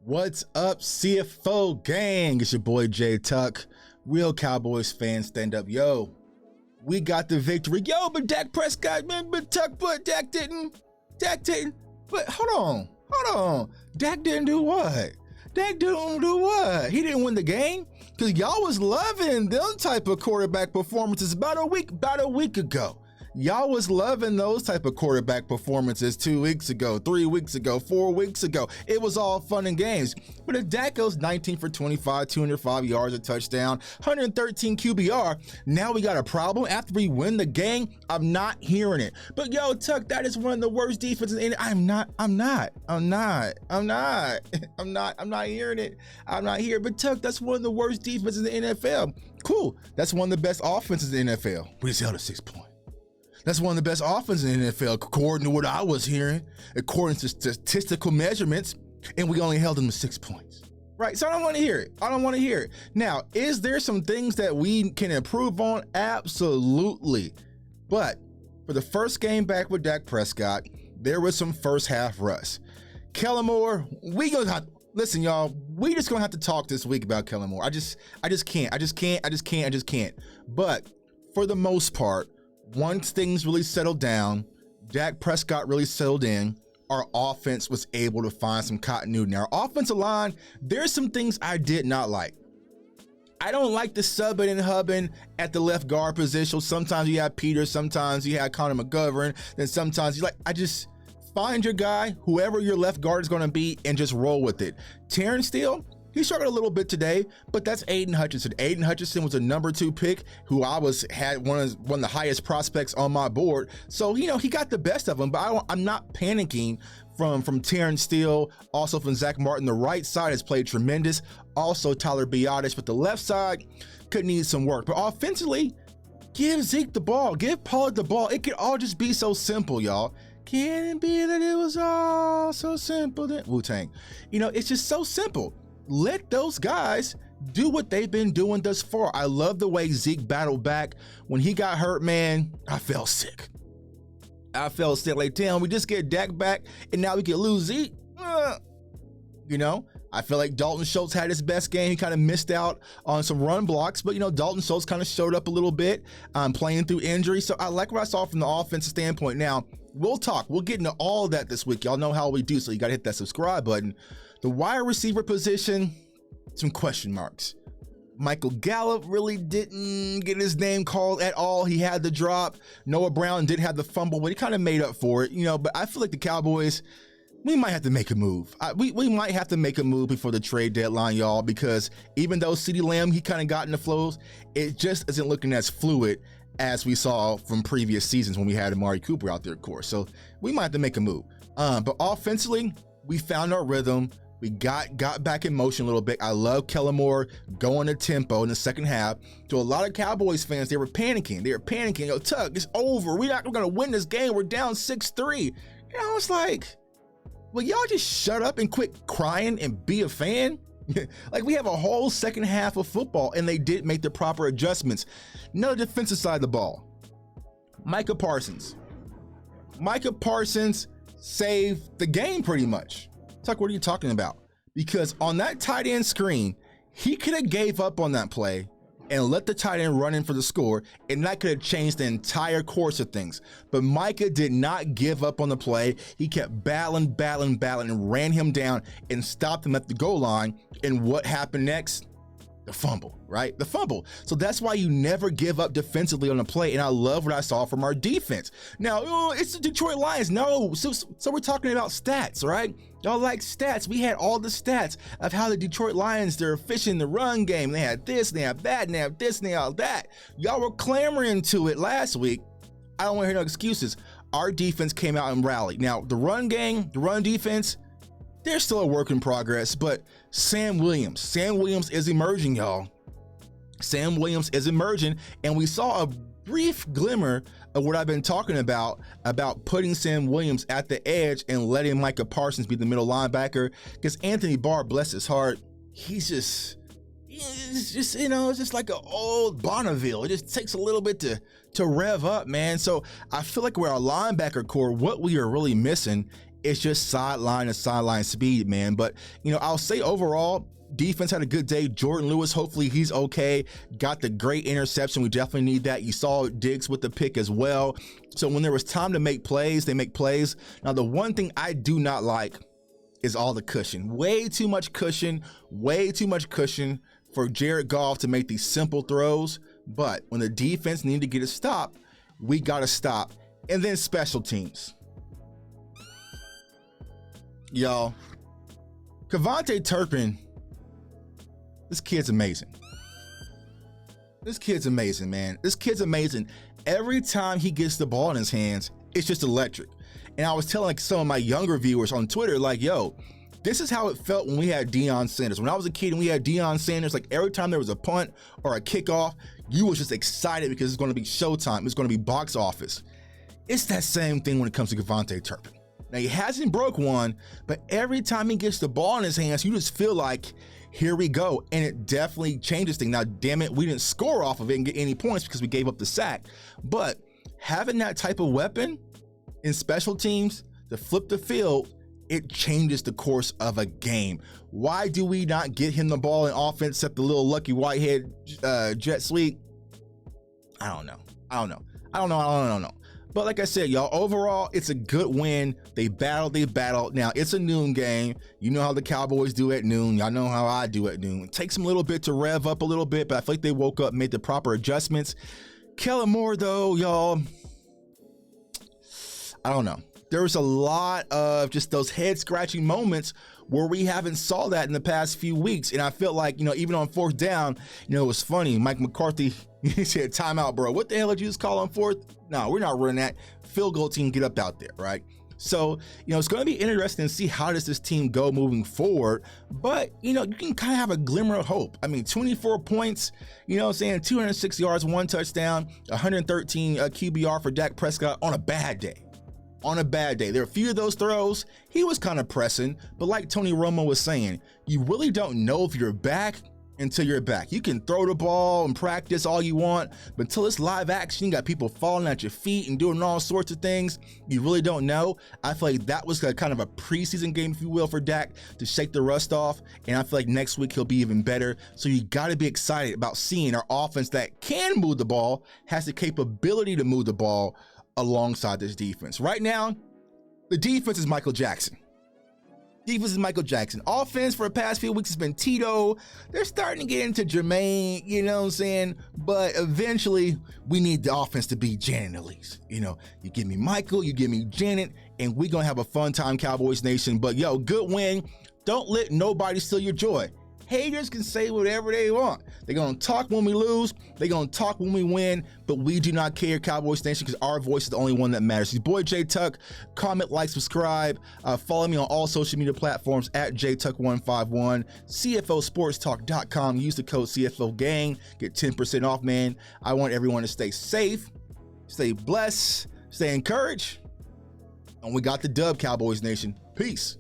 What's up, CFO gang? It's your boy Jay Tuck. Real Cowboys fans, stand up. Yo, we got the victory. Yo, but Dak Prescott, man, but Tuck, but Dak didn't. But hold on. Dak didn't do what? Dak didn't do what? He didn't win the game? Because y'all was loving them type of quarterback performances about a week ago. Y'all was loving those type of quarterback performances 2 weeks ago, 3 weeks ago, 4 weeks ago. It was all fun and games. But if Dak goes 19 for 25, 205 yards, a touchdown, 113 QBR, now we got a problem after we win the game? I'm not hearing it. But yo, Tuck, that is one of the worst defenses in it. I'm not hearing it. I'm not here. But Tuck, that's one of the worst defenses in the NFL. Cool. That's one of the best offenses in the NFL. We just held a 6 point. That's one of the best offenses in the NFL, according to what I was hearing, according to statistical measurements, and we only held them to 6 points. Right, so I don't want to hear it. Now, is there some things that we can improve on? Absolutely. But for the first game back with Dak Prescott, there was some first half rust. Kellen Moore, we just gonna have to talk this week about Kellen Moore. I just can't. But for the most part, once things really settled down, Dak Prescott really settled in, our offense was able to find some continuity. Now, our offensive line, there's some things I did not like. I don't like the subbing and hubbing at the left guard position. Sometimes you have Peter, sometimes you have Connor McGovern, then sometimes I just find your guy, whoever your left guard is going to be, and just roll with it. Terrence Steele, he struggled a little bit today, but that's Aiden Hutchinson. Aiden Hutchinson was a number 2 pick who had one of the highest prospects on my board. So, he got the best of them, but I'm not panicking from Terrence Steele, also from Zach Martin. The right side has played tremendous. Also Tyler Biadasz, but the left side could need some work. But offensively, give Zeke the ball, give Pollard the ball. It could all just be so simple, y'all. Can it be that it was all so simple? Wu-Tang. It's just so simple. Let those guys do what they've been doing thus far. I love the way Zeke battled back. When he got hurt, man, I felt sick. Like, damn, we just get Dak back and now we can lose Zeke. I feel like Dalton Schultz had his best game. He kind of missed out on some run blocks, but Dalton Schultz kind of showed up a little bit, playing through injury. So I like what I saw from the offensive standpoint. Now, we'll get into all of that this week. Y'all know how we do, so you got to hit that subscribe button. The wide receiver position, some question marks. Michael Gallup really didn't get his name called at all. He had the drop. Noah Brown did have the fumble, but he kind of made up for it, but I feel like the Cowboys, we might have to make a move. We might have to make a move before the trade deadline, y'all, because even though CeeDee Lamb, he kind of got in the flows, it just isn't looking as fluid as we saw from previous seasons when we had Amari Cooper out there, of course. So we might have to make a move. But offensively, we found our rhythm. We got back in motion a little bit. I love Kellen Moore going to tempo in the second half. To a lot of Cowboys fans, they were panicking. Yo, Tuck, it's over. We're going to win this game. We're down 6-3. It's like, will y'all just shut up and quit crying and be a fan? Like, we have a whole second half of football, and they did make the proper adjustments. No defensive side of the ball. Micah Parsons saved the game pretty much. Tuck, what are you talking about? Because on that tight end screen, he could have gave up on that play and let the tight end run in for the score, and that could have changed the entire course of things. But Micah did not give up on the play. He kept battling, and ran him down and stopped him at the goal line. And what happened next? The fumble, right? The fumble. So that's why you never give up defensively on a play. And I love what I saw from our defense. Now, it's the Detroit Lions. No, so we're talking about stats, right? Y'all like stats. We had all the stats of how the Detroit Lions, they're efficient in the run game. They had this, they have that, and they have this, and they have that. Y'all were clamoring to it last week. I don't want to hear no excuses. Our defense came out and rallied. Now, the run game, the run defense, they're still a work in progress, but Sam Williams is emerging, y'all. Sam Williams is emerging, and we saw a brief glimmer of what I've been talking about putting Sam Williams at the edge and letting Micah Parsons be the middle linebacker, because Anthony Barr, bless his heart, he's it's just, it's just like an old Bonneville. It just takes a little bit to rev up, man. So I feel like with our linebacker core, what we are really missing is just sideline to sideline speed, man. But, I'll say overall, defense had a good day. Jordan Lewis, hopefully he's okay. Got the great interception. We definitely need that. You saw Diggs with the pick as well. So when there was time to make plays, they make plays. Now, the one thing I do not like is all the cushion. Way too much cushion for Jared Goff to make these simple throws. But when the defense needed to get a stop, we got to stop. And then special teams. Y'all, Kevontae Turpin, this kid's amazing. This kid's amazing, man. This kid's amazing. Every time he gets the ball in his hands, it's just electric. And I was telling some of my younger viewers on Twitter, like, yo, this is how it felt when we had Deion Sanders. When I was a kid and we had Deion Sanders, like every time there was a punt or a kickoff, you was just excited because it's going to be showtime. It's going to be box office. It's that same thing when it comes to Kevontae Turpin. Now, he hasn't broke one, but every time he gets the ball in his hands, you just feel like, here we go. And it definitely changes things. Now, damn it, we didn't score off of it and get any points because we gave up the sack. But having that type of weapon in special teams to flip the field, it changes the course of a game. Why do we not get him the ball in offense except the little lucky whitehead jet sweep? I don't know. But like I said, y'all, overall, it's a good win. They battled. Now, it's a noon game. You know how the Cowboys do at noon. Y'all know how I do at noon. It takes them a little bit to rev up a little bit, but I feel like they woke up, made the proper adjustments. Kellen Moore, though, y'all, I don't know. There was a lot of just those head-scratching moments where we haven't saw that in the past few weeks. And I felt like, even on fourth down, it was funny. Mike McCarthy, he said, timeout, bro. What the hell did you just call on fourth? No, we're not running that. Field goal team, get up out there, right? So, it's going to be interesting to see how does this team go moving forward. But, you can kind of have a glimmer of hope. I mean, 24 points, 206 yards, 1 touchdown, 113 QBR for Dak Prescott on a bad day. There are a few of those throws, he was kind of pressing, but like Tony Romo was saying, you really don't know if you're back until you're back. You can throw the ball and practice all you want, but until it's live action, you got people falling at your feet and doing all sorts of things, you really don't know. I feel like that was kind of a preseason game, if you will, for Dak to shake the rust off, and I feel like next week he'll be even better. So you got to be excited about seeing our offense that can move the ball, has the capability to move the ball alongside this defense. Right now, the defense is Michael Jackson. Offense for the past few weeks has been Tito. They're starting to get into Jermaine, you know what I'm saying? But eventually, we need the offense to be Janet and Elise. You give me Michael, you give me Janet, and we're going to have a fun time, Cowboys Nation. But, yo, good win. Don't let nobody steal your joy. Haters can say whatever they want. They're going to talk when we lose. They're going to talk when we win. But we do not care, Cowboys Nation, because our voice is the only one that matters. It's your boy, J Tuck. Comment, like, subscribe. Follow me on all social media platforms at JTuck151. CFOSportsTalk.com. Use the code CFOgang. Get 10% off, man. I want everyone to stay safe, stay blessed, stay encouraged. And we got the dub, Cowboys Nation. Peace.